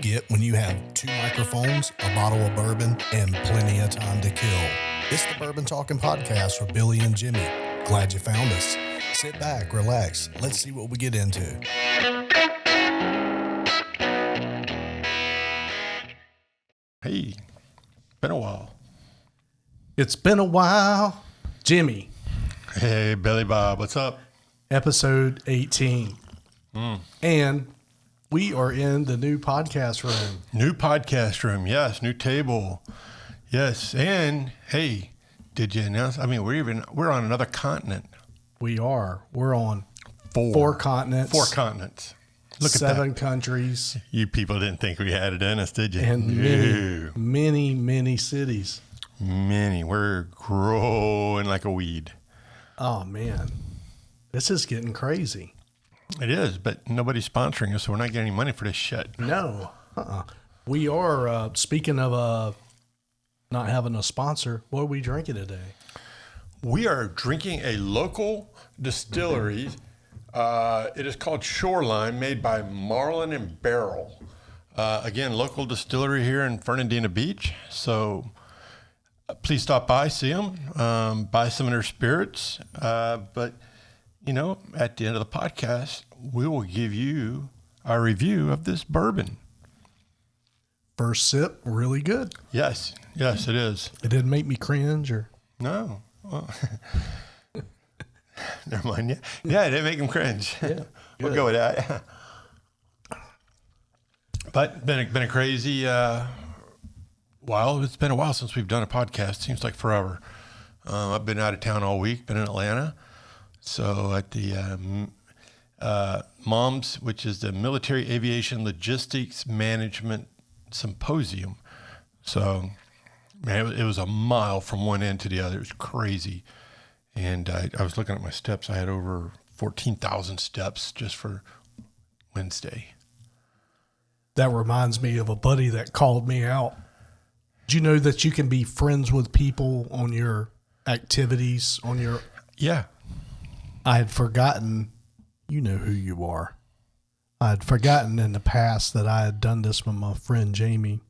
get when you have 2 microphones, a bottle of bourbon, and plenty of time to kill. It's the Bourbon Talking Podcast with Billy and Jimmy. Glad you found us. Sit back, relax. Let's see what we get into. Hey, been a while. It's been a while. Jimmy. Hey, Billy Bob, what's up? Episode 18. And we are in the new podcast room. New podcast room, yes. New table, yes. And hey, did you announce? I mean, we're on another continent. We are. We're on four continents. 4 continents. Look at that. 7 countries. You people didn't think we had it in us, did you? And many cities. Many. We're growing like a weed. Oh, man. This is getting crazy. It is, but nobody's sponsoring us, so we're not getting any money for this shit. No. We are, speaking of not having a sponsor, what are we drinking today? We are drinking a local distillery. It is called Shoreline, made by Marlin Barrel. Again, local distillery here in Fernandina Beach. So please stop by, see them, buy some of their spirits. But, you know, at the end of the podcast, we will give you a review of this bourbon. First sip, really good. Yes, it is. It didn't make me cringe or... No. Well, never mind. Yeah, it didn't make him cringe. Yeah, we'll go with that. But been a crazy while. It's been a while since we've done a podcast. Seems like forever. I've been out of town all week. Been in Atlanta. So at the MOMS, which is the Military Aviation Logistics Management Symposium. So, man, it was a mile from one end to the other. It was crazy. And I was looking at my steps. I had over 14,000 steps just for Wednesday. That reminds me of a buddy that called me out. Did you know that you can be friends with people on your activities, on your... Yeah. I had forgotten, you know who you are. I had forgotten in the past that I had done this with my friend Jamie.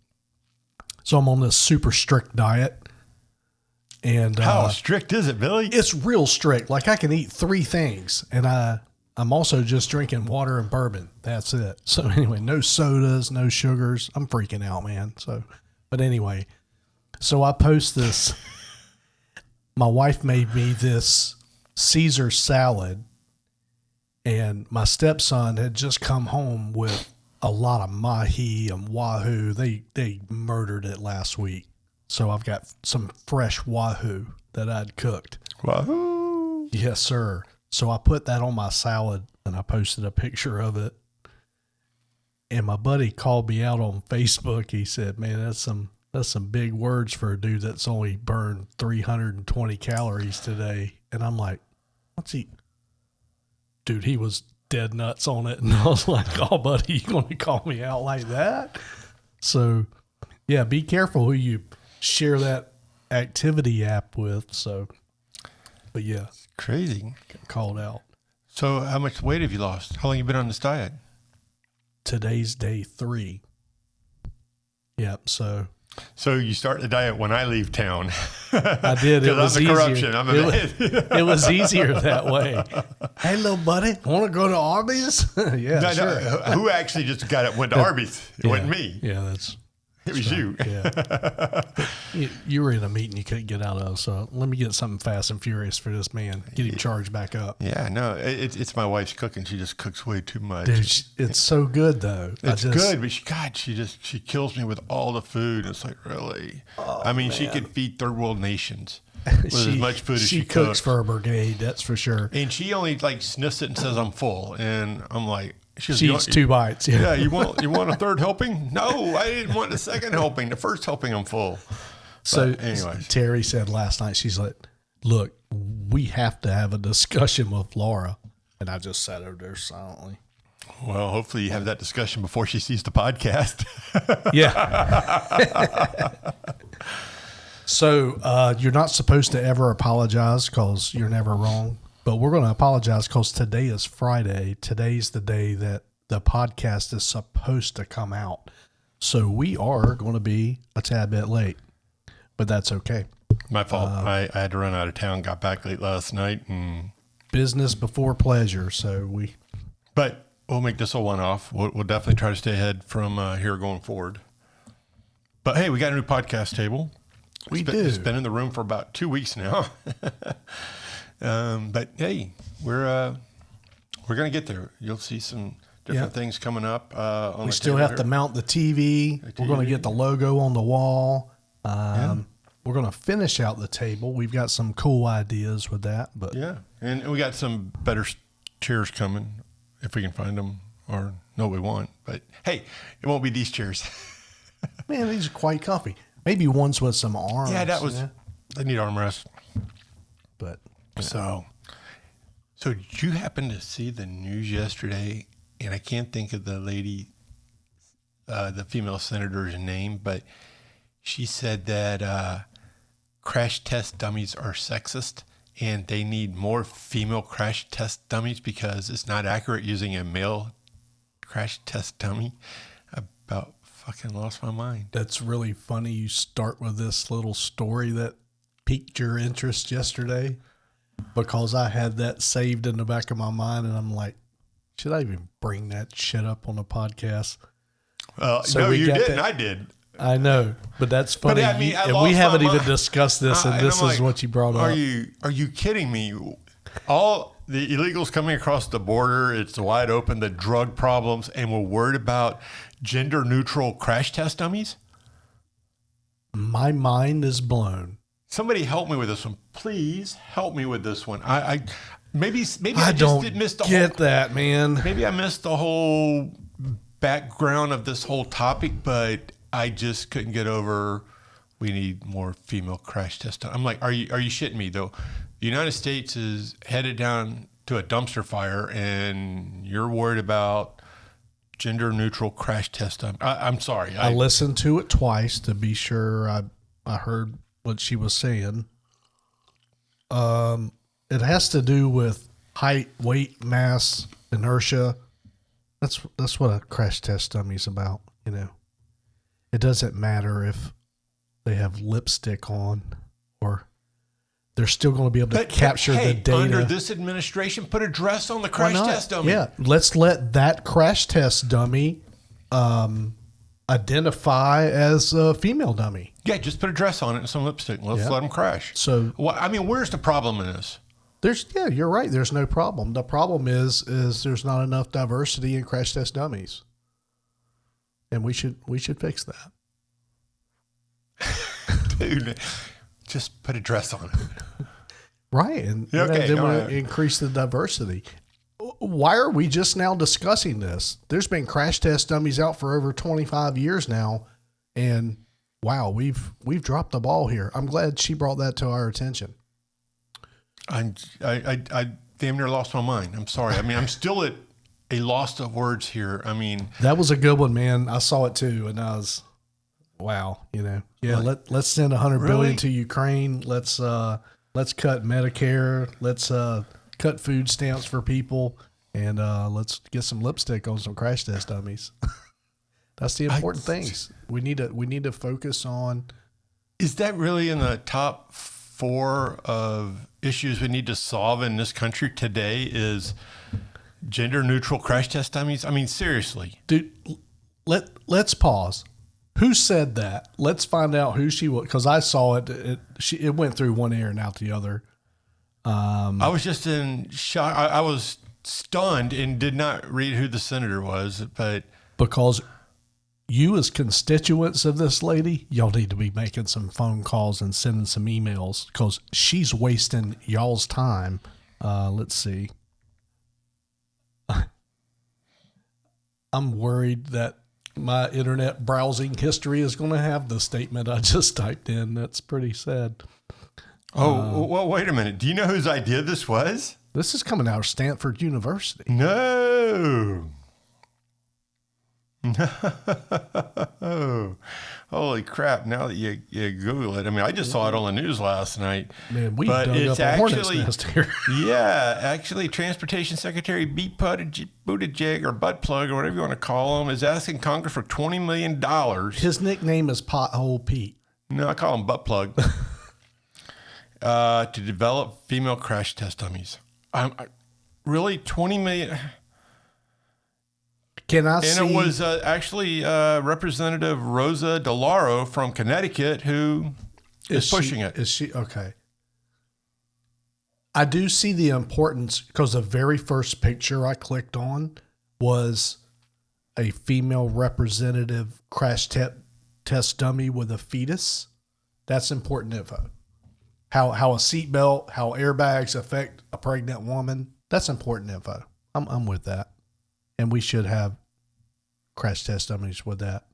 So I'm on this super strict diet. And how strict is it, Billy? It's real strict. Like I can eat 3 things, and I'm also just drinking water and bourbon. That's it. So anyway, no sodas, no sugars. I'm freaking out, man. So, but anyway, so I post this. My wife made me this Caesar salad, and my stepson had just come home with a lot of mahi and wahoo. They murdered it last week. So I've got some fresh wahoo that I'd cooked. Wahoo! Yes, sir. So I put that on my salad and I posted a picture of it. And my buddy called me out on Facebook. He said, "Man, that's some big words for a dude that's only burned 320 calories today." And I'm like, "What's he?" Dude, he was dead nuts on it. And I was like, "Oh, buddy, you going to call me out like that?" So, yeah, be careful who you share that activity app with. So, but yeah, crazy. Got called out. So how much weight have you lost? How long have you been on this diet? Today's day 3. Yep. So you start the diet when I leave town. I did. It was I'm the easier. corruption. I'm It was easier that way. Hey, little buddy, want to go to Arby's? Yeah, no, sure. No, who actually just went to Arby's? It wasn't me. Yeah, it was right. you. Yeah. You were in a meeting you couldn't get out of, so let me get something fast and furious for this man. Get him charged back up. Yeah, no, it's my wife's cooking. She just cooks way too much. Dude, it's so good though. It's good, but she kills me with all the food. It's like, really? Oh, I mean, man. she could feed third world nations with as much food as she cooks for a brigade. That's for sure. And she only like sniffs it and says, "I'm full," and I'm like. She eats 2 bites. Yeah, you want a third helping? No, I didn't want the second helping. The first helping, I'm full. So anyways, Terry said last night, she's like, "Look, we have to have a discussion with Laura," and I just sat over there silently. Well, hopefully you have that discussion before she sees the podcast. Yeah. So you're not supposed to ever apologize because you're never wrong. But we're going to apologize because today is Friday. Today's the day that the podcast is supposed to come out. So we are going to be a tad bit late, but that's okay. My fault. I had to run out of town, got back late last night. And Business before pleasure. But we'll make this a one-off. We'll definitely try to stay ahead from here going forward. But hey, we got a new podcast table. It's been in the room for about 2 weeks now. But hey, we're going to get there. You'll see some different things coming up. We still have to mount the TV. We're going to get the logo on the wall. We're going to finish out the table. We've got some cool ideas with that. But yeah, and we got some better chairs coming if we can find them or know what we want. But hey, it won't be these chairs. Man, these are quite comfy. Maybe ones with some arms. Yeah, they need armrests. But so did you happen to see the news yesterday? And I can't think of the lady, the female senator's name, but she said that crash test dummies are sexist and they need more female crash test dummies because it's not accurate using a male crash test dummy. About fucking lost my mind. That's really funny. You start with this little story that piqued your interest yesterday because I had that saved in the back of my mind and I'm like, should I even bring that shit up on a podcast? No, you didn't. I did. I know, but that's funny. But, I mean, and we haven't even discussed this, and this is what you brought up. Are you kidding me? All the illegals coming across the border, it's wide open, the drug problems, and we're worried about gender-neutral crash test dummies? My mind is blown. Somebody help me with this one. Please help me with this one. Maybe I just don't missed the get that, man. Maybe I missed the whole background of this whole topic, but I just couldn't get over. We need more female crash test. I'm like, are you shitting me though? The United States is headed down to a dumpster fire, and you're worried about gender neutral crash test. I'm sorry. I listened to it twice to be sure I heard what she was saying. It has to do with height, weight, mass, inertia. That's what a crash test dummy is about, you know. It doesn't matter if they have lipstick on or they're still going to be able to capture the data. Under this administration, put a dress on the crash test dummy. Yeah, let's let that crash test dummy identify as a female dummy. Yeah, just put a dress on it and some lipstick. Let's let them crash. So, where's the problem in this? You're right. There's no problem. The problem is there's not enough diversity in crash test dummies, and we should fix that. Dude, just put a dress on it. Right, and then we'll increase the diversity. Why are we just now discussing this? There's been crash test dummies out for over 25 years now, and wow, we've dropped the ball here. I'm glad she brought that to our attention. I damn near lost my mind. I'm sorry. I mean, I'm still at a loss of words here. I mean, that was a good one, man. I saw it too, and I was, wow, you know, yeah. Let's send $100 billion to Ukraine. Let's cut Medicare. Let's cut food stamps for people, and let's get some lipstick on some crash test dummies. That's the important things. We need to focus on. Is that really in the top 4 of issues we need to solve in this country today? Is gender neutral crash test dummies? I mean, seriously, dude. Let's pause. Who said that? Let's find out who she was, because I saw it. It went through one ear and out the other. I was just in shock. I was stunned and did not read who the senator was, but because you as constituents of this lady, y'all need to be making some phone calls and sending some emails because she's wasting y'all's time. Let's see. I'm worried that my internet browsing history is going to have the statement I just typed in. That's pretty sad. Well, wait a minute. Do you know whose idea this was? This is coming out of Stanford University. No. holy crap! Now that you Google it, I mean, I just saw it on the news last night. Man, we but dug it's up a hornet's actually nest here. yeah, actually, Transportation Secretary Pete Buttigieg or Butt Plug or whatever you want to call him is asking Congress for $20 million. His nickname is Pothole Pete. No, I call him Butt Plug. To develop female crash test dummies. Really, $20 million. Can I see? And it was actually Representative Rosa DeLauro from Connecticut who is pushing it. Is she okay? I do see the importance because the very first picture I clicked on was a female representative crash test dummy with a fetus. That's important info. How a seatbelt, how airbags affect a pregnant woman. That's important info. I'm with that. And we should have crash test dummies with that.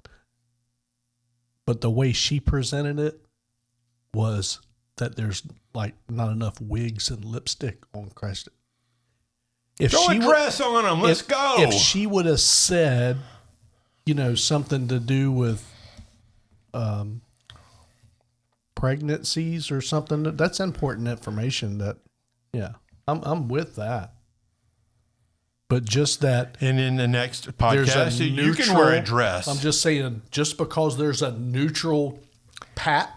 But the way she presented it was that there's like not enough wigs and lipstick on crash test. Throw a dress on them. Let's go. If she would have said, something to do with pregnancies or something, that's important information I'm with that. But just that. And in the next podcast, you can wear a dress. I'm just saying, just because there's a neutral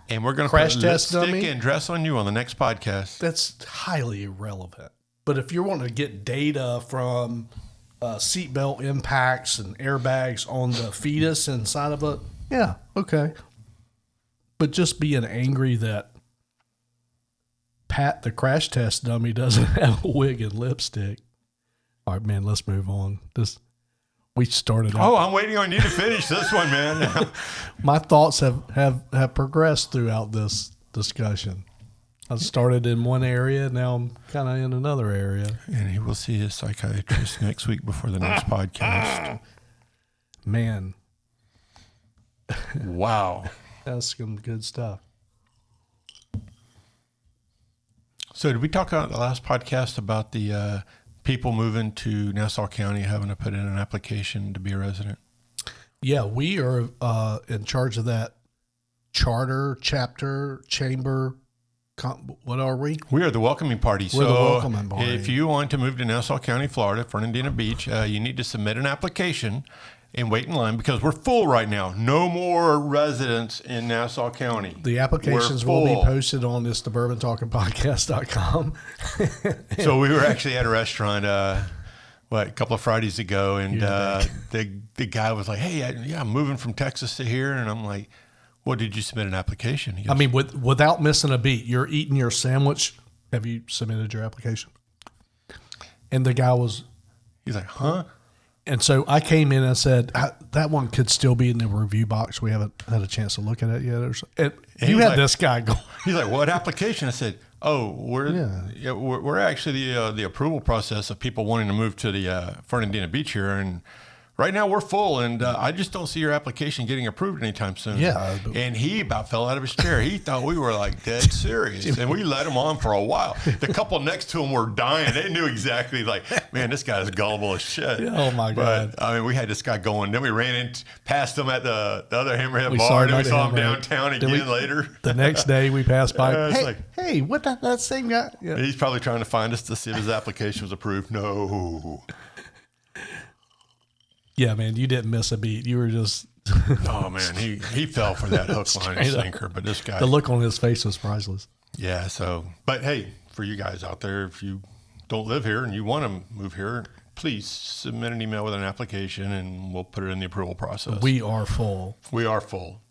and we're going to crash put test lipstick dummy and dress on you on the next podcast. That's highly irrelevant. But if you're wanting to get data from seatbelt impacts and airbags on the fetus inside of it, yeah, okay. But just being angry that Pat, the crash test dummy, doesn't have a wig and lipstick. All right, man, let's move on. We started out. Oh, I'm waiting on you to finish this one, man. My thoughts have progressed throughout this discussion. I started in one area, now I'm kind of in another area. And he will see his psychiatrist next week before the next podcast. Man. Wow. That's some good stuff. So did we talk on the last podcast about the people moving to Nassau County having to put in an application to be a resident? Yeah, we are in charge of that charter, chapter, chamber. What are we? We are the welcoming party. We're the welcoming party. If you want to move to Nassau County, Florida, Fernandina Beach, you need to submit an application and wait in line because we're full right now. No more residents in Nassau County. The applications will be posted on this thebourbontalkingpodcast.com. So we were actually at a restaurant, a couple of Fridays ago, and the guy was like, "Hey, I'm moving from Texas to here," and I'm like, "Well, did you submit an application?" He goes, without missing a beat, you're eating your sandwich. Have you submitted your application? And the guy he's like, "Huh?" And so I came in and said, that one could still be in the review box. We haven't had a chance to look at it yet. And you had like, this guy go. He's like, what application? I said, we're actually the approval process of people wanting to move to the Fernandina Beach here. And right now we're full, and I just don't see your application getting approved anytime soon. Yeah. And he about fell out of his chair. He thought we were like dead serious. And we let him on for a while. The couple next to him were dying. They knew exactly like, man, this guy's gullible as shit. Oh, my God. But, I mean, we had this guy going. Then we ran past him at the other Hammerhead bar. And then we saw him downtown again later. The next day we passed by. Hey, what that same guy? Yeah. He's probably trying to find us to see if his application was approved. No. Yeah, man, you didn't miss a beat. You were just... Oh, man, he fell for that hook, line, and sinker. But this guy... The look on his face was priceless. Yeah, so... But, hey, for you guys out there, if you don't live here and you want to move here, please submit an email with an application, and we'll put it in the approval process. We are full. We are full.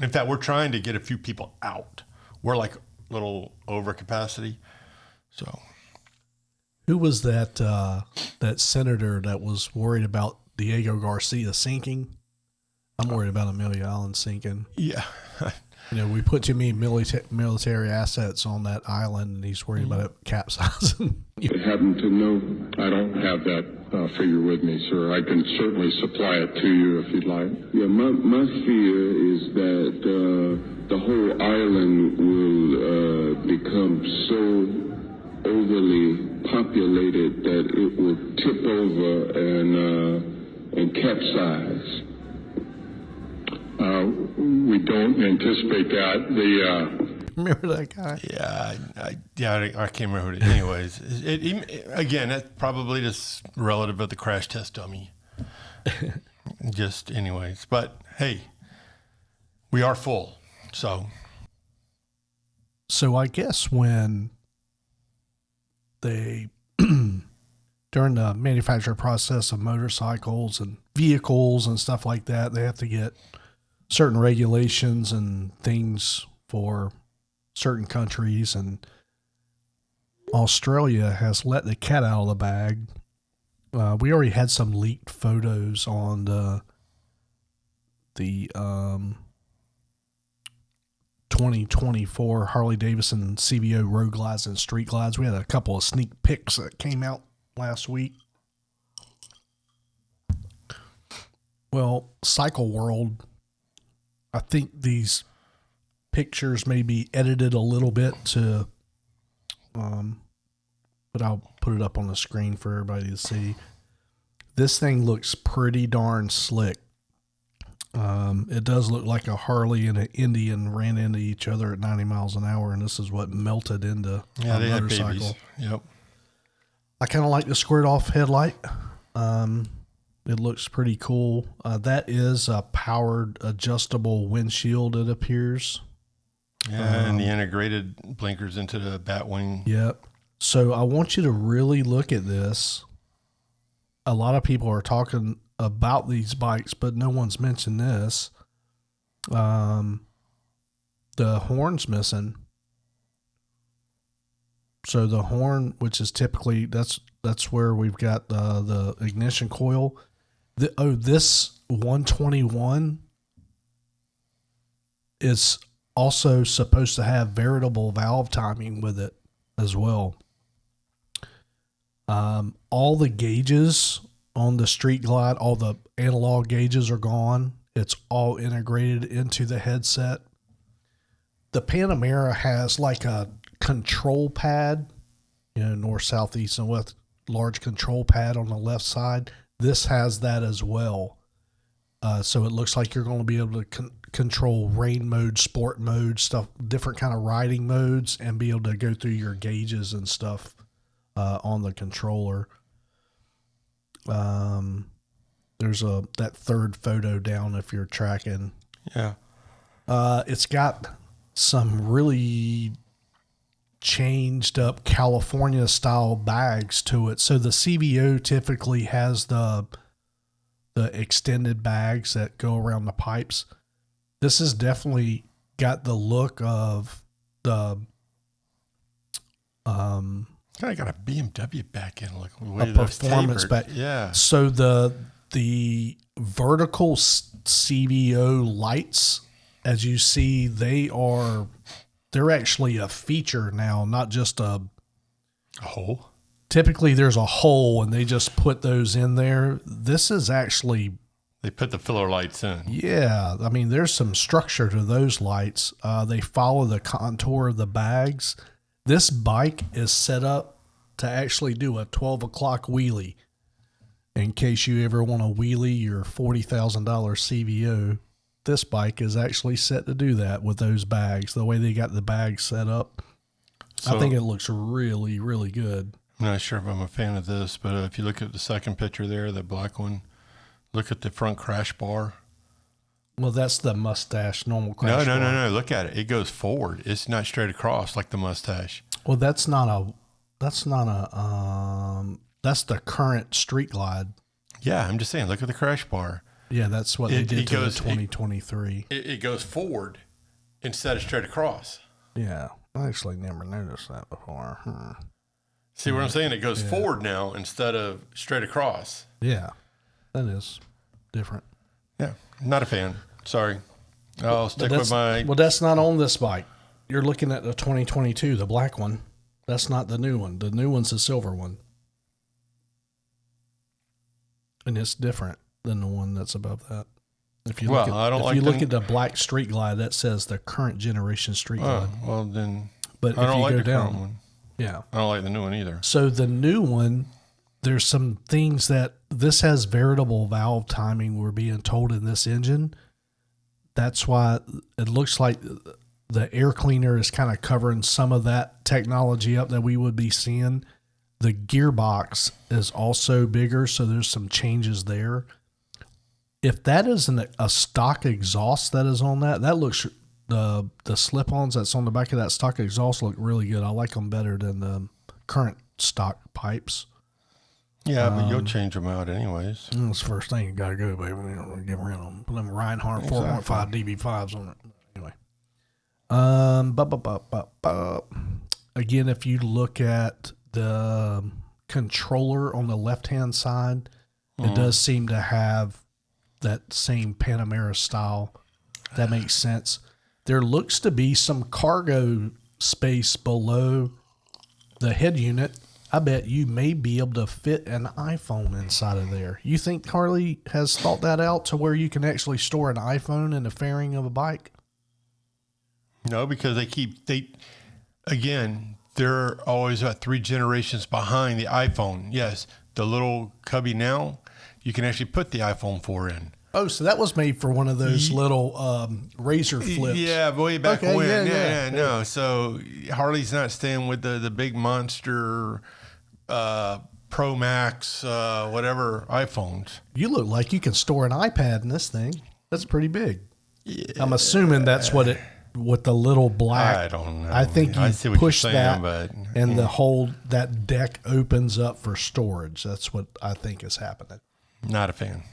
In fact, we're trying to get a few people out. We're like a little over capacity, so... Who was that senator that was worried about Diego Garcia sinking? I'm worried about Amelia Island sinking. Yeah. We put too many military assets on that island, and he's worried about it capsizing. I happen to know, I don't have that figure with me, sir. I can certainly supply it to you if you'd like. Yeah, my fear is that the whole island will become so overly populated that it will tip over and capsize. We don't anticipate that. Remember that guy? Yeah, I can't remember. Anyways, again, that's probably just relative of the crash test dummy. Just anyways, but hey, we are full, so. So I guess when they, during the manufacturing process of motorcycles and vehicles and stuff like that, they have to get certain regulations and things for certain countries, and Australia has let the cat out of the bag. We already had some leaked photos on the 2024 Harley Davidson CVO road glides and street glides. We had a couple of sneak pics that came out last week. Well, Cycle World, I think these pictures may be edited a little bit to, but I'll put it up on the screen for everybody to see. This thing looks pretty darn slick. It does look like a Harley and an Indian ran into each other at 90 miles an hour, and this is what melted into a they motorcycle. had babies. Yep. I kind of like the squared off headlight. It looks pretty cool. That is a powered adjustable windshield, it appears. Yeah, and the integrated blinkers into the Batwing. Yep. So I want you to really look at this. A lot of people are talking about these bikes, but no one's mentioned this. The horn's missing. So the horn, which is typically, that's where we've got the ignition coil. This 121 is also supposed to have variable valve timing with it as well. All the gauges on the Street Glide, all the analog gauges are gone. It's all integrated into the headset. The Panamera has like a control pad, north, south, east, and west, large control pad on the left side. This has that as well. So it looks like you're going to be able to control rain mode, sport mode, stuff, different kind of riding modes, and be able to go through your gauges and stuff on the controller. There's that third photo down if you're tracking. Yeah. It's got some really changed up California style bags to it. So the CVO typically has the extended bags that go around the pipes. This has definitely got the look of the Kind of got a BMW back in, like a performance back. Yeah. So the vertical CVO lights, as you see, they're actually a feature now, not just a hole. Typically there's a hole and they just put those in there. This is actually, they put the filler lights in. Yeah. I mean, there's some structure to those lights. They follow the contour of the bags. This bike is set up to actually do a 12 o'clock wheelie. In case you ever want to wheelie your $40,000 CVO, this bike is actually set to do that with those bags. The way they got the bags set up, I think it looks really, really good. I'm not sure if I'm a fan of this, but if you look at the second picture there, the black one, look at the front crash bar. Well, that's the mustache normal crash bar. No. Look at it. It goes forward. It's not straight across like the mustache. Well, that's the current Street Glide. Yeah, I'm just saying, look at the crash bar. Yeah, that's what they did to the 2023. It goes forward instead of straight across. Yeah, I actually never noticed that before. See what I'm saying? It goes forward now instead of straight across. Yeah, that is different. Yeah, not a fan. Sorry. I'll stick with my... Well, that's not on this bike. You're looking at the 2022, the black one. That's not the new one. The new one's the silver one. And it's different than the one that's above that. If you look at the black Street Glide, that says the current generation Street Glide. Well, then but I don't like the down, current one. Yeah. I don't like the new one either. So the new one, there's some things that this has variable valve timing, we're being told, in this engine. that's why it looks like the air cleaner is kind of covering some of that technology up that we would be seeing. The gearbox is also bigger, so there's some changes there. If that isn't a stock exhaust that is on that looks, the slip-ons that's on the back of that stock exhaust look really good. I like them better than the current stock pipes. Yeah, but you'll change them out anyways. That's the first thing you got to go, baby. You don't get rid of them. Put them Reinhardt 4.5 DB5s on it. Anyway. Again, if you look at the controller on the left-hand side, it does seem to have that same Panamera style. That makes sense. There looks to be some cargo space below the head unit. I bet you may be able to fit an iPhone inside of there. You think Harley has thought that out to where you can actually store an iPhone in the fairing of a bike? No, because they're always about 3 generations behind the iPhone. Yes, the little cubby now, you can actually put the iPhone 4 in. Oh, so that was made for one of those little razor flips. Yeah, way back Okay, when. yeah. No. So Harley's not staying with the big monster Pro Max, whatever iPhones. You look like you can store an iPad in this thing. That's pretty big. Yeah. I'm assuming that's what the little black. I don't know. I think you push that, but, and that deck opens up for storage. That's what I think is happening. Not a fan.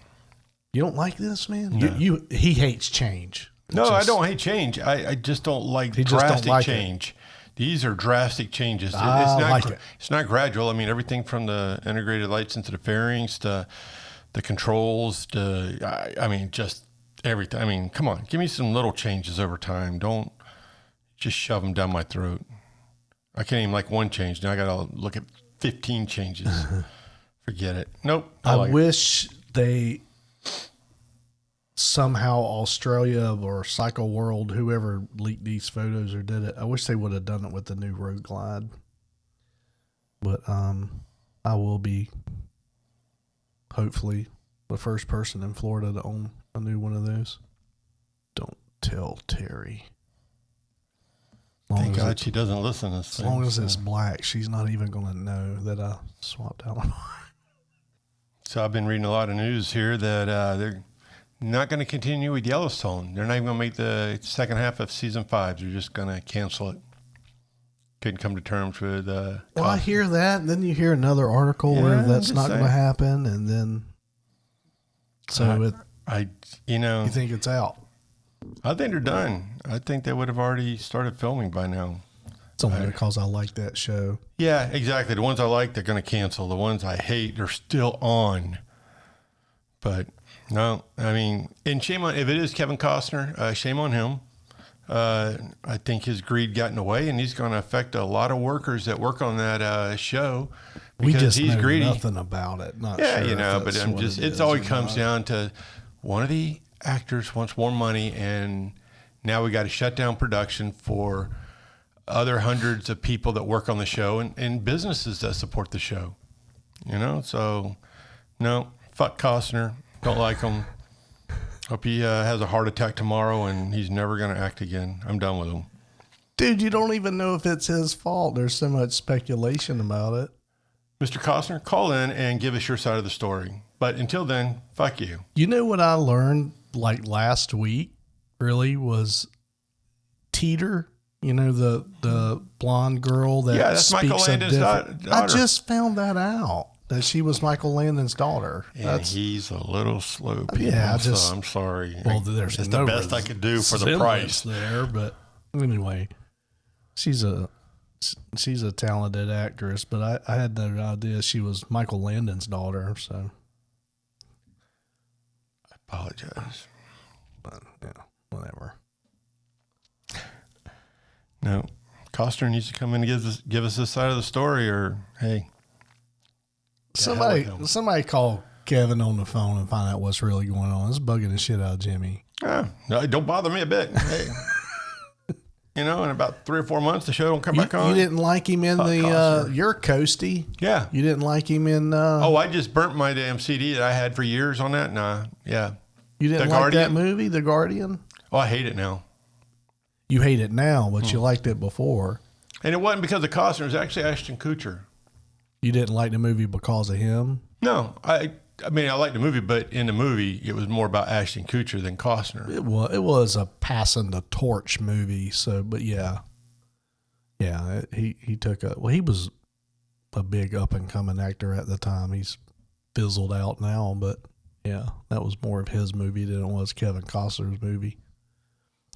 You don't like this, man? No. He hates change. I don't hate change. I just don't like drastic change. These are drastic changes. It's not gradual. I mean, everything from the integrated lights into the fairings to the controls to, just everything. I mean, come on, give me some little changes over time. Don't just shove them down my throat. I can't even like one change. Now I got to look at 15 changes. Forget it. Nope. I wish they somehow Australia or Cycle World, whoever leaked these photos or did it, I wish they would have done it with the new Road Glide. But I will be hopefully the first person in Florida to own a new one of those. Don't tell Terry. Thank God she doesn't listen to this. As long as it's black, she's not even going to know that I swapped out on her. So I've been reading a lot of news here that they're not going to continue with Yellowstone. They're not even going to make the second half of season 5. They're just going to cancel it. Couldn't come to terms with. Well, I hear that. And then you hear another article where that's not going to happen, and then you think it's out. I think they're done. I think they would have already started filming by now. It's only because I like that show. Yeah, exactly. The ones I like, they're going to cancel. The ones I hate, they're still on. But no, I mean, and shame on, if it is Kevin Costner, shame on him. I think his greed got in the way, and he's going to affect a lot of workers that work on that show. We just he's know greedy. Nothing about it. Not sure but I'm just, it's always comes down to one of the actors wants more money, and now we got to shut down production for other hundreds of people that work on the show and businesses that support the show. So no, fuck Costner. Don't like him. Hope he has a heart attack tomorrow and he's never going to act again. I'm done with him. Dude, you don't even know if it's his fault. There's so much speculation about it. Mr. Costner, call in and give us your side of the story. But until then, fuck you. You know what I learned like last week really was Teeter, the blonde girl that that's Michael Landon's daughter. I just found that out. That she was Michael Landon's daughter. And he's a little slow, people. Yeah, so I'm sorry. Well, there's it's the best I could do for the price there. But anyway, she's a talented actress. But I had no idea she was Michael Landon's daughter. So I apologize. But yeah, whatever. No, Costner needs to come in and give us this side of the story, or hey. Somebody call Kevin on the phone and find out what's really going on. It's bugging the shit out of Jimmy. No, don't bother me a bit. Hey. In about 3 or 4 months, the show don't come back on. You didn't like him in you're coasty. Yeah. You didn't like him in. I just burnt my damn CD that I had for years on that. Nah, yeah. You didn't like that movie, The Guardian? Oh, I hate it now. You hate it now, but you liked it before. And it wasn't because of Costner. It was actually Ashton Kutcher. You didn't like the movie because of him? No, I mean, I liked the movie, but in the movie, it was more about Ashton Kutcher than Costner. It was a passing the torch movie. So, but yeah, he took he was a big up and coming actor at the time. He's fizzled out now, but yeah, that was more of his movie than it was Kevin Costner's movie.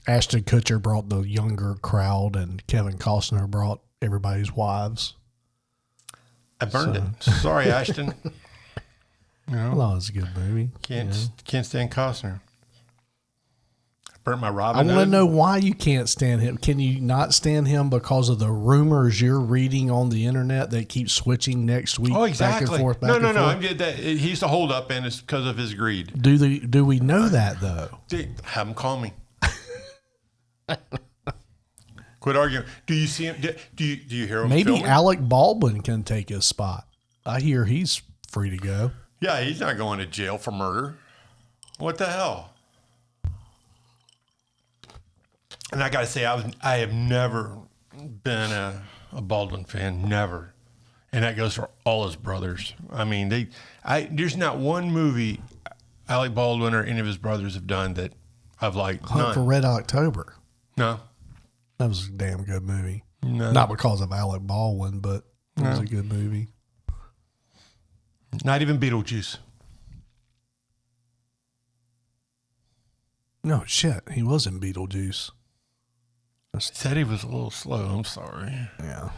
Ashton Kutcher brought the younger crowd, and Kevin Costner brought everybody's wives. I burned it. Sorry, Ashton. You know, Well, that was a good movie. can't stand Costner. I burnt my Robin I want to Hood. know why you can't stand him. Can you not stand him because of the rumors you're reading on the internet that keep switching next week? Oh, exactly. Back and forth, No. forth? He used to hold up, and it's because of his greed. Do we know that though? Have him call me. Quit arguing. Do you see him? Do you hear him? Maybe filming? Alec Baldwin can take his spot. I hear he's free to go. Yeah, he's not going to jail for murder. What the hell? And I got to say, I have never been a Baldwin fan, never. And that goes for all his brothers. I mean, there's not one movie Alec Baldwin or any of his brothers have done that I've liked. Hunt None. for Red October. No. That was a damn good movie. No. Not because of Alec Baldwin, but it was a good movie. Not even Beetlejuice. No shit, he was in Beetlejuice. Said he was a little slow. I'm sorry. Yeah.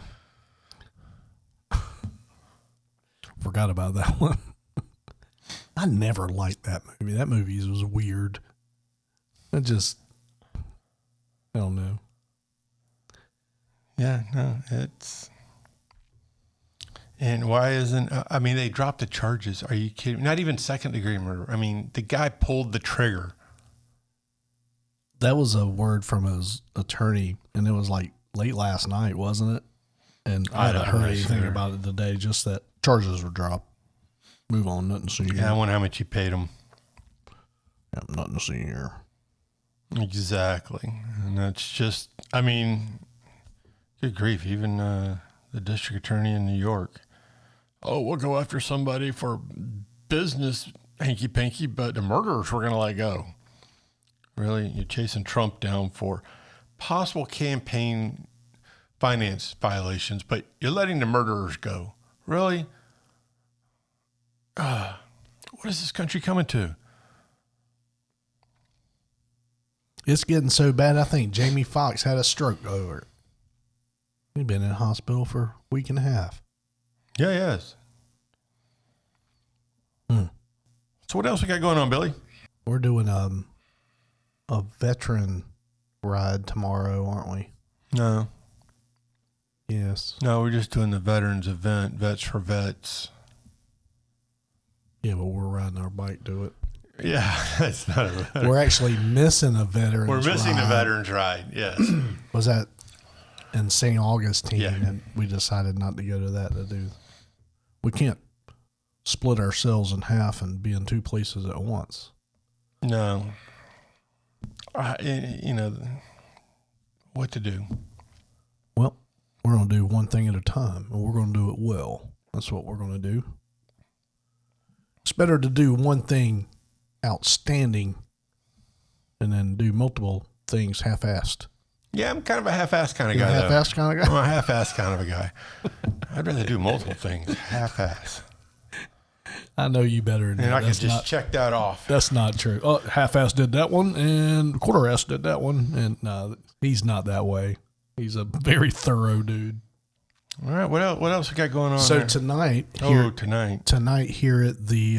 Forgot about that one. I never liked that movie. That movie was weird. I don't know. Yeah, no, it's. And why isn't, I mean, they dropped the charges. Are you kidding? Not even second degree murder. I mean, the guy pulled the trigger. That was a word from his attorney, and it was like late last night, wasn't it? And I hadn't heard anything about it today, just that charges were dropped. Move on, nothing to see here. Yeah, I wonder how much you paid him. Yeah, nothing to see here. Exactly. And that's just, I mean, good grief. Even the district attorney in New York. Oh, we'll go after somebody for business hanky-panky, but the murderers we're going to let go. Really? You're chasing Trump down for possible campaign finance violations, but you're letting the murderers go. Really? What is this country coming to? It's getting so bad, I think Jamie Foxx had a stroke over it. He's been in the hospital for a week and a half. Yeah, he is. So what else we got going on, Billy? We're doing a veteran ride tomorrow, aren't we? No. Yes. No, we're just doing the veterans event, Vets for Vets. Yeah, but we're riding our bike to it. Yeah, that's not a veteran. We're actually missing a veteran. We're missing the veterans ride, yes. Was that in St. Augustine? Yeah. And we decided not to go to that to do. We can't split ourselves in half and be in two places at once. No. You know, what to do. Well, we're going to do one thing at a time, and we're going to do it well. That's what we're going to do. It's better to do one thing outstanding and then do multiple things half-assed. Yeah, I'm kind of a half-assed kind of You're guy. a half-assed kind of guy? I'm a half-assed kind of a guy. I'd rather do multiple things, half-ass. I know you better than And that. I can just check that off. That's not true. Oh, half-ass did that one, and quarter-ass did that one. And no, he's not that way. He's a very thorough dude. All right, what else we got going on So there? tonight, Tonight here at the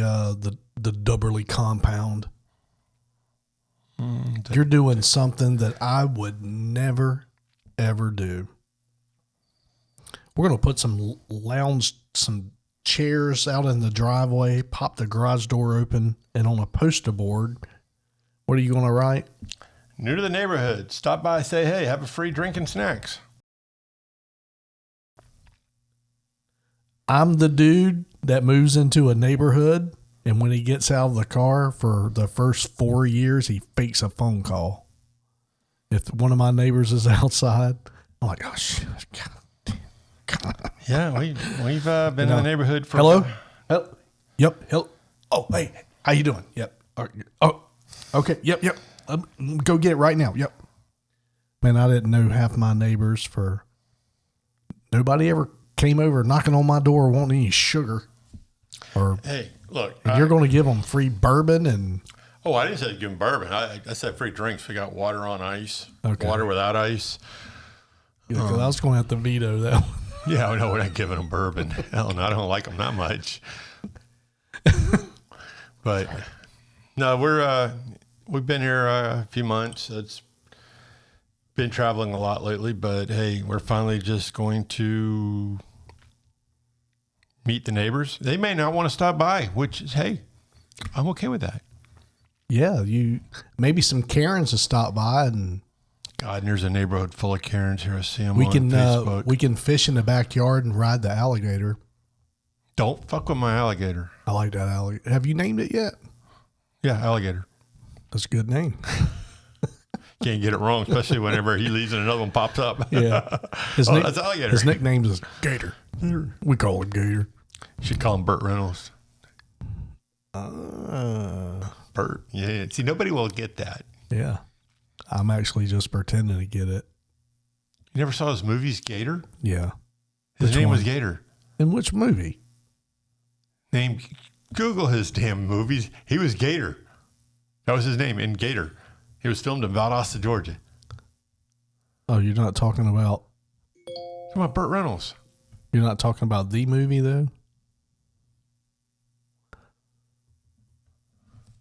Dubberly compound, you're doing something that I would never ever do. We're gonna put some chairs out in the driveway, pop the garage door open, and on a poster board, what are you gonna write? New to the neighborhood. Stop by, say hey, have a free drink and snacks. I'm the dude that moves into a neighborhood, and when he gets out of the car for the first 4 years, he fakes a phone call. If one of my neighbors is outside, I'm like, oh shit. God. Yeah, we've been in the neighborhood for. Hello? Yep. Hello. Oh, hey, how you doing? Yep. Oh, okay. Yep. Go get it right now. Yep. Man, I didn't know half my neighbors for. Nobody ever came over knocking on my door wanting any sugar. Or Hey, look. you're going to give them free bourbon and. Oh, I didn't say give them bourbon. I said free drinks. We got water on ice. Okay. Water without ice. I was going to have to veto that one. Yeah, I know we're not giving them bourbon. Hell no, I don't like them that much. But no, we've been here a few months. It's been traveling a lot lately, but hey, we're finally just going to meet the neighbors. They may not want to stop by, which is, hey, I'm okay with that. Yeah, maybe some Karens will stop by and God, and there's a neighborhood full of Karens here. I see them on Facebook. we can fish in the backyard and ride the alligator. Don't fuck with my alligator. I like that alligator. Have you named it yet? Yeah, alligator. That's a good name. Can't get it wrong, especially whenever he leaves and another one pops up. Yeah. That's alligator. His nickname is Gator. We call him Gator. You should call him Burt Reynolds. Burt. Yeah. See, nobody will get that. Yeah. I'm actually just pretending to get it. You never saw his movies, Gator? Yeah. His Which name one? was Gator. In which movie? Google his damn movies. He was Gator. That was his name, in Gator. He was filmed in Valdosta, Georgia. Oh, you're not talking about... Come on, Burt Reynolds. You're not talking about the movie, though?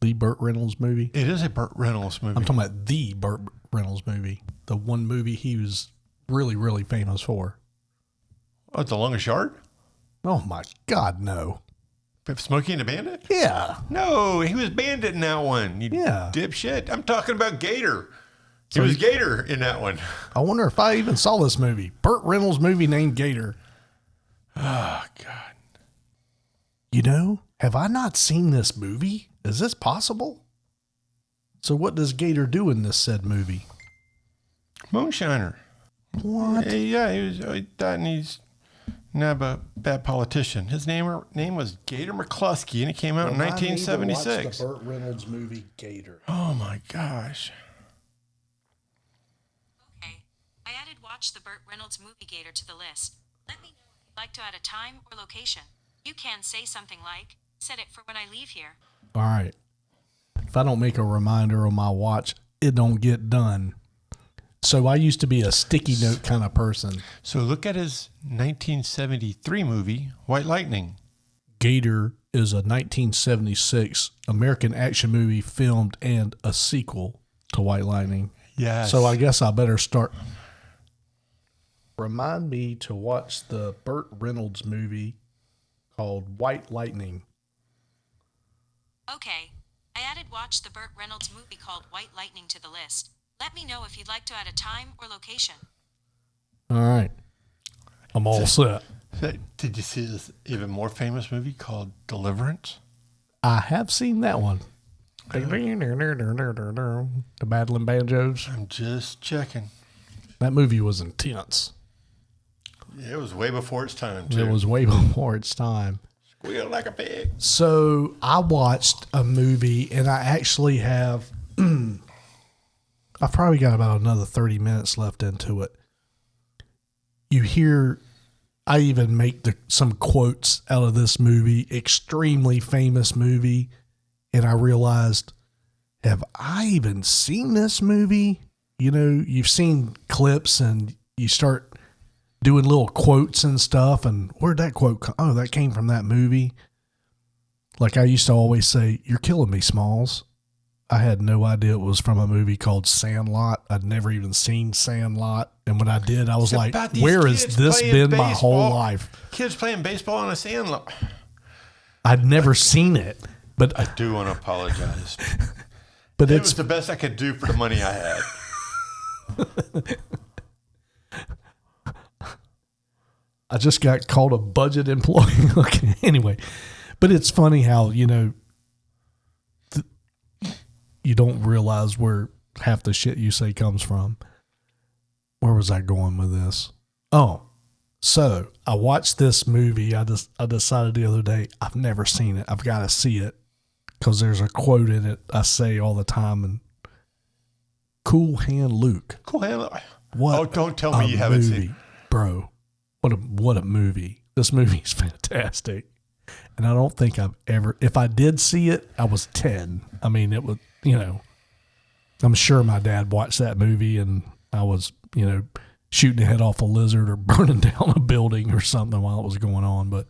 The Burt Reynolds movie? It is a Burt Reynolds movie. I'm talking about the Burt Reynolds movie. The one movie he was really, really famous for. Oh, The Longest Yard? Oh, my God, no. Smokey and the Bandit? Yeah. No, he was Bandit in that one. You dipshit. I'm talking about Gator. He was Gator in that one. I wonder if I even saw this movie. Burt Reynolds movie named Gator. Oh, God. You know, have I not seen this movie? Is this possible? So what does Gator do in this said movie? Moonshiner. What? Yeah, he thought he's not a bad politician. His name was Gator McCluskey, and it came out in 1976. Watch the Burt Reynolds movie Gator. Oh, my gosh. Okay, I added Watch the Burt Reynolds movie Gator to the list. Let me know if you'd like to add a time or location. You can say something like, set it for when I leave here. All right. If I don't make a reminder on my watch, it don't get done. So I used to be a sticky note kind of person. So look at his 1973 movie, White Lightning. Gator is a 1976 American action movie filmed and a sequel to White Lightning. Yes. So I guess I better start. Remind me to watch the Burt Reynolds movie called White Lightning. Okay, I added Watch the Burt Reynolds movie called White Lightning to the list. Let me know if you'd like to add a time or location. All right. I'm all set. Did you see this even more famous movie called Deliverance? I have seen that one. The battling banjos. I'm just checking. That movie was intense. It was way before its time, too. It was way before its time. Squeal like a pig. So I watched a movie, and I actually have... I've probably got about another 30 minutes left into it. You hear... I even make some quotes out of this movie, extremely famous movie, and I realized, have I even seen this movie? You know, you've seen clips and you start doing little quotes and stuff, and where'd that quote come? Oh, that came from that movie. Like I used to always say, you're killing me, Smalls. I had no idea it was from a movie called Sandlot. I'd never even seen Sandlot. And when I did, I was like, where has this been my whole life? Kids playing baseball on a sandlot. I'd never seen it, but I do want to apologize. But It it's was the best I could do for the money I had. I just got called a budget employee. Okay, anyway, but it's funny how, you know, you don't realize where half the shit you say comes from. Where was I going with this? Oh, so I watched this movie. I decided the other day, I've never seen it. I've got to see it because there's a quote in it I say all the time. And Cool Hand Luke. Cool Hand. What? Oh, don't tell me you haven't seen it. Bro. What a movie. This movie is fantastic. And I don't think I've ever, if I did see it, I was 10. I mean, it was, I'm sure my dad watched that movie and I was, shooting the head off a lizard or burning down a building or something while it was going on. But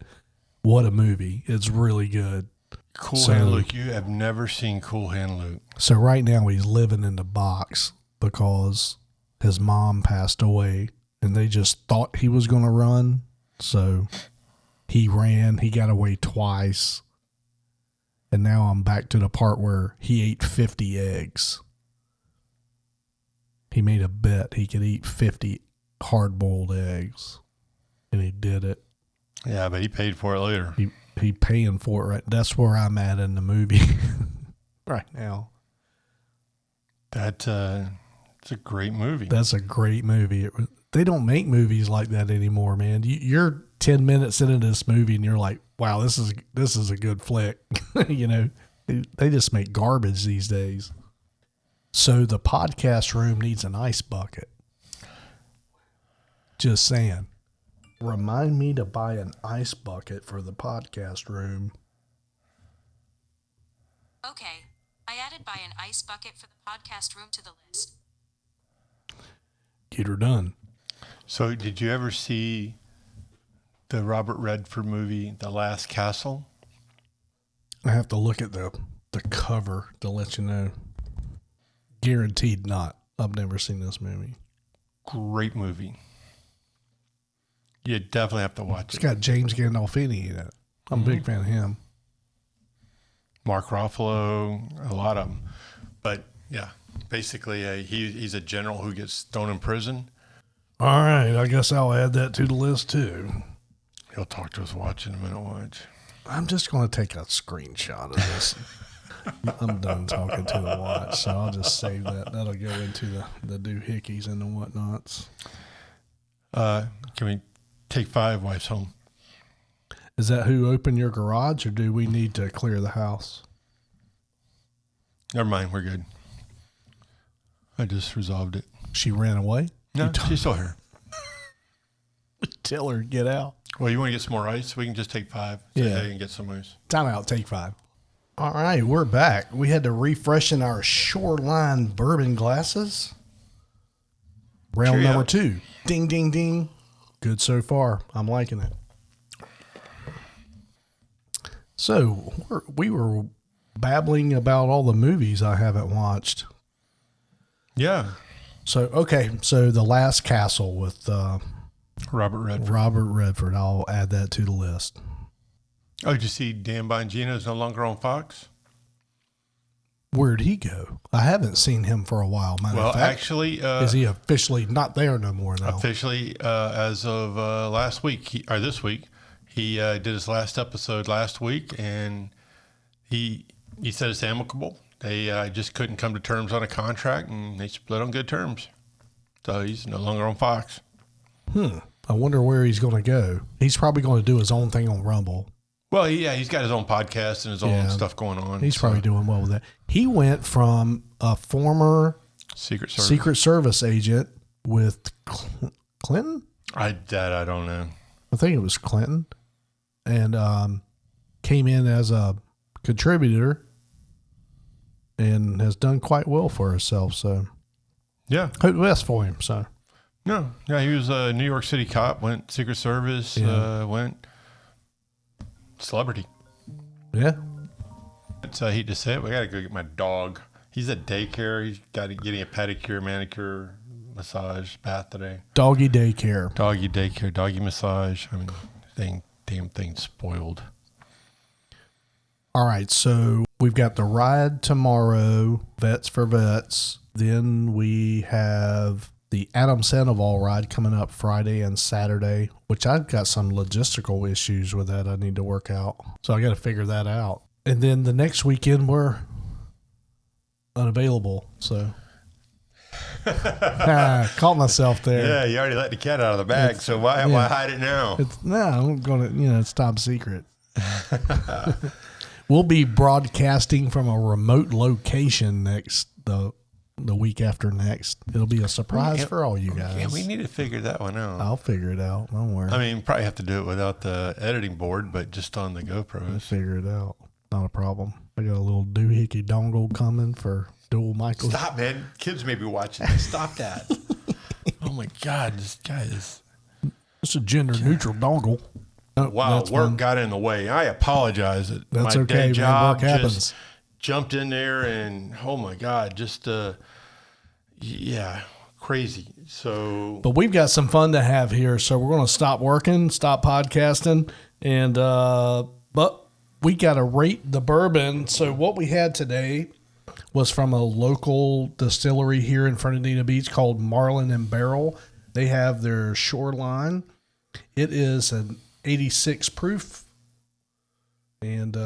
what a movie. It's really good. Cool Hand Luke. You have never seen Cool Hand Luke. So right now he's living in the box because his mom passed away and they just thought he was going to run. So he ran. He got away twice. And now I'm back to the part where he ate 50 eggs. He made a bet he could eat 50 hard-boiled eggs. And he did it. Yeah, but he paid for it later. He paying for it right. That's where I'm at in the movie right now. It's a great movie. That's a great movie. They don't make movies like that anymore, man. You're 10 minutes into this movie and you're like, wow, this is a good flick. They just make garbage these days. So the podcast room needs an ice bucket. Just saying. Remind me to buy an ice bucket for the podcast room. Okay. I added buy an ice bucket for the podcast room to the list. Get her done. So did you ever see the Robert Redford movie, The Last Castle? I have to look at the cover to let you know. Guaranteed not. I've never seen this movie. Great movie. You definitely have to watch it. It's got James Gandolfini in it. I'm a big fan of him. Mark Ruffalo, a lot of them. But yeah, basically he's a general who gets thrown in prison. All right, I guess I'll add that to the list too. He'll talk to us watch in a minute. Watch. I'm just going to take a screenshot of this. I'm done talking to the watch, so I'll just save that. That'll go into the doohickeys and the whatnots. Can we take 5 wives home? Is that who opened your garage, or do we need to clear the house? Never mind, we're good. I just resolved it. She ran away? No, she's still here. Tell her to get out. Well, you want to get some more ice? We can just take 5. Yeah. And get some ice. Time out, take 5. All right, we're back. We had to refreshen our Shoreline Bourbon glasses. Round Cheerio. number 2. Ding, ding, ding. Good so far. I'm liking it. So we were babbling about all the movies I haven't watched. Yeah. So The Last Castle with Robert Redford. Robert Redford. I'll add that to the list. Oh, did you see Dan Bongino is no longer on Fox? Where'd he go? I haven't seen him for a while. Matter of fact, actually, is he officially not there no more now? Officially, as of last week, or this week, he did his last episode last week, and he said it's amicable. They just couldn't come to terms on a contract, and they split on good terms. So he's no longer on Fox. I wonder where he's going to go. He's probably going to do his own thing on Rumble. Well, he's got his own podcast and his own stuff going on. He's probably doing well with that. He went from a former Secret Service agent with Clinton. I don't know. I think it was Clinton, and came in as a contributor and has done quite well for herself. So Yeah. hope the best for him. So No. Yeah, he was a New York City cop, went Secret Service, went celebrity. yeah. I hate to say it, but I got to go get my dog. He's at daycare. He's got to getting a pedicure, manicure, massage, bath today. Doggy daycare. Doggy daycare, doggy massage. I mean, damn thing spoiled. All right, so we've got the ride tomorrow, Vets for Vets. Then we have the Adam Sandoval ride coming up Friday and Saturday, which I've got some logistical issues with that I need to work out. So I got to figure that out. And then the next weekend we're unavailable. So Caught myself there. Yeah, you already let the cat out of the bag, so why hide it now? I'm going to, it's top secret. We'll be broadcasting from a remote location the week after next. It'll be a surprise for all you guys. Yeah, we need to figure that one out. I'll figure it out. Don't worry. I mean, probably have to do it without the editing board, but just on the GoPro. We'll figure it out. Not a problem. I got a little doohickey dongle coming for dual Michael. Stop, man. Kids may be watching this. Stop that. Oh, my God. This guy is... It's a gender-neutral dongle. Oh, wow, work got in the way. I apologize. That's my okay, day job man. Work happens. just jumped in there and, oh, my God, just, crazy. So... But we've got some fun to have here, so we're going to stop working, stop podcasting, and but we got to rate the bourbon. So what we had today was from a local distillery here in Fernandina Beach called Marlin Barrel. They have their Shoreline. It is an 86 proof. And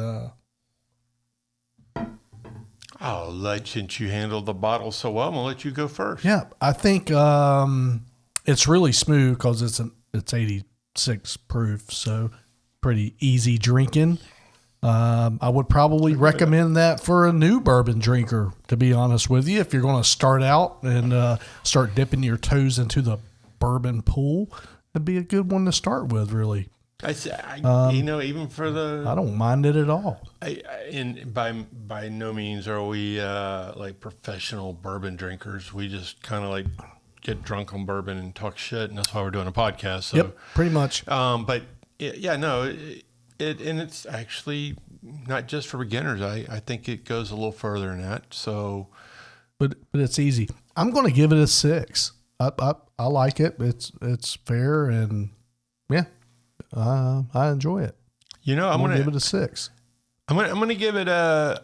since you handled the bottle so well, I'm going to let you go first. yeah, I think it's really smooth because it's 86 proof, so pretty easy drinking. I would probably recommend that for a new bourbon drinker, to be honest with you. If you're going to start out and start dipping your toes into the bourbon pool, it'd be a good one to start with, really. Even for the... I don't mind it at all. By no means are we like professional bourbon drinkers. We just kind of like get drunk on bourbon and talk shit, and that's why we're doing a podcast. So, yep, pretty much. And it's actually not just for beginners. I think it goes a little further than that. So, but it's easy. I'm going to give it a 6. I like it. It's fair, and yeah, I enjoy it. I'm going to give it a 6. I'm going to give it a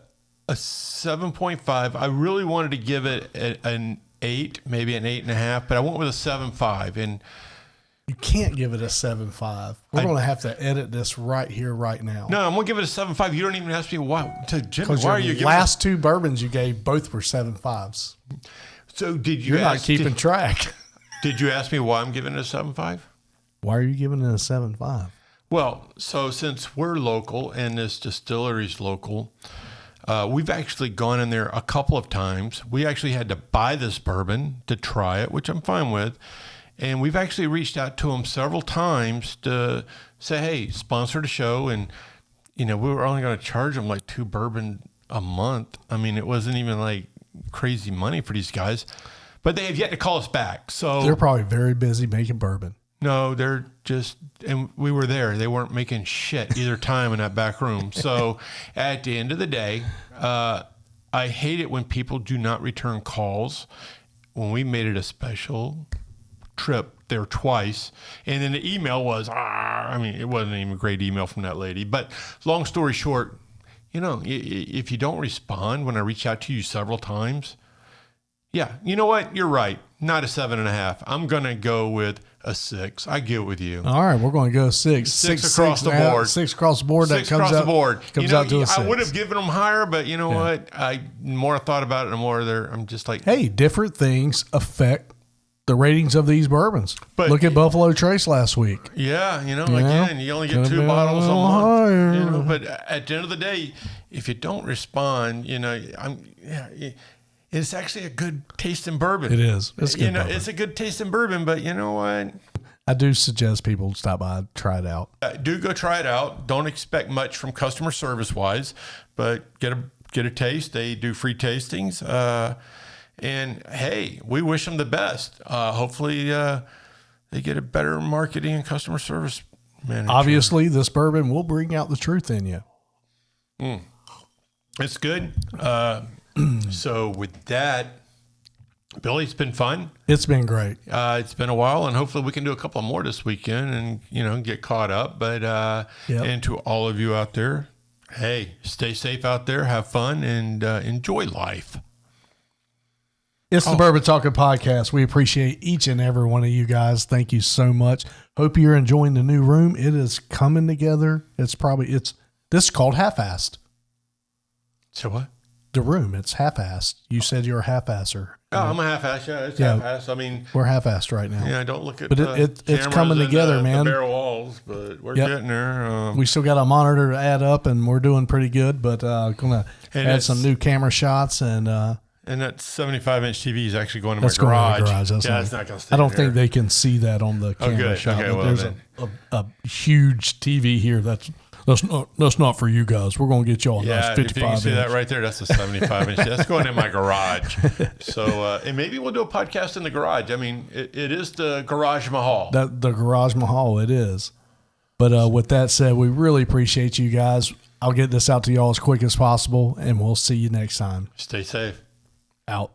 7.5. I really wanted to give it an 8, maybe an 8.5, but I went with a 7.5. And you can't give it a 7.5. We're going to have to edit this right here, right now. No, I'm going to give it a 7.5. You don't even ask me why. Jimmy, why are you giving last 2 bourbons you gave both were 7.5s. So did you? You're not keeping track. Did you ask me why I'm giving it a 7.5? Why are you giving it a 7.5? Well, so since we're local and this distillery's local, we've actually gone in there a couple of times. We actually had to buy this bourbon to try it, which I'm fine with. And we've actually reached out to them several times to say, hey, sponsor the show. And, we were only going to charge them like 2 bourbon a month. I mean, it wasn't even like crazy money for these guys. But they have yet to call us back. So they're probably very busy making bourbon. No, they're just, and we were there. They weren't making shit either time in that back room. So at the end of the day, I hate it when people do not return calls. When we made it a special trip there twice, and then the email was, it wasn't even a great email from that lady. But long story short, if you don't respond when I reach out to you several times, yeah, you know what? You're right. Not a 7.5. I'm going to go with a 6. I get with you. All right, we're going to go 6. 6 across the board. 6 across the board. 6 across the board. Comes out to a 6. I would have given them higher, but you know what? The more I thought about it, the more I'm just like, hey, different things affect the ratings of these bourbons. But look at Buffalo Trace last week. Yeah, again, you only get 2 bottles a month. But at the end of the day, if you don't respond, it's actually a good tasting bourbon. It is. It's good bourbon. It's a good tasting bourbon, but you know what? I do suggest people stop by and try it out. Do go try it out. Don't expect much from customer service wise, but get a taste. They do free tastings. And hey, we wish them the best. Hopefully they get a better marketing and customer service manager. Obviously, this bourbon will bring out the truth in you. It's good. So with that, Billy, it's been fun. It's been great. It's been a while, and hopefully we can do a couple more this weekend and, get caught up. But and to all of you out there, hey, stay safe out there, have fun, and enjoy life. It's the Bourbon Talking Podcast. We appreciate each and every one of you guys. Thank you so much. Hope you're enjoying the new room. It is coming together. This is called half-assed. So what? the room. It's half-assed. You said you're a half-asser. Oh, I'm a half-ass. Yeah, it's Yeah. half-ass. I mean, We're half-assed right now. yeah, I don't look at But it's cameras coming and, together, man. The barrel walls, but we're Yep. getting there. We still got a monitor to add up, and we're doing pretty good. But gonna And add it's- some new camera shots, and And that 75-inch TV is actually going to that's my going garage. to the garage. That's Yeah, it's not going to stay I don't there. think they can see that on the camera good. shot. Okay, but well, there's then. a huge TV here. That's not for you guys. We're going to get you all a Yeah, nice if you 55 can see inch. that right there, that's a 75-inch. That's going in my garage. So, and maybe we'll do a podcast in the garage. I mean, it is the Garage Mahal. The Garage Mahal, it is. But with that said, we really appreciate you guys. I'll get this out to y'all as quick as possible, and we'll see you next time. Stay safe. Out.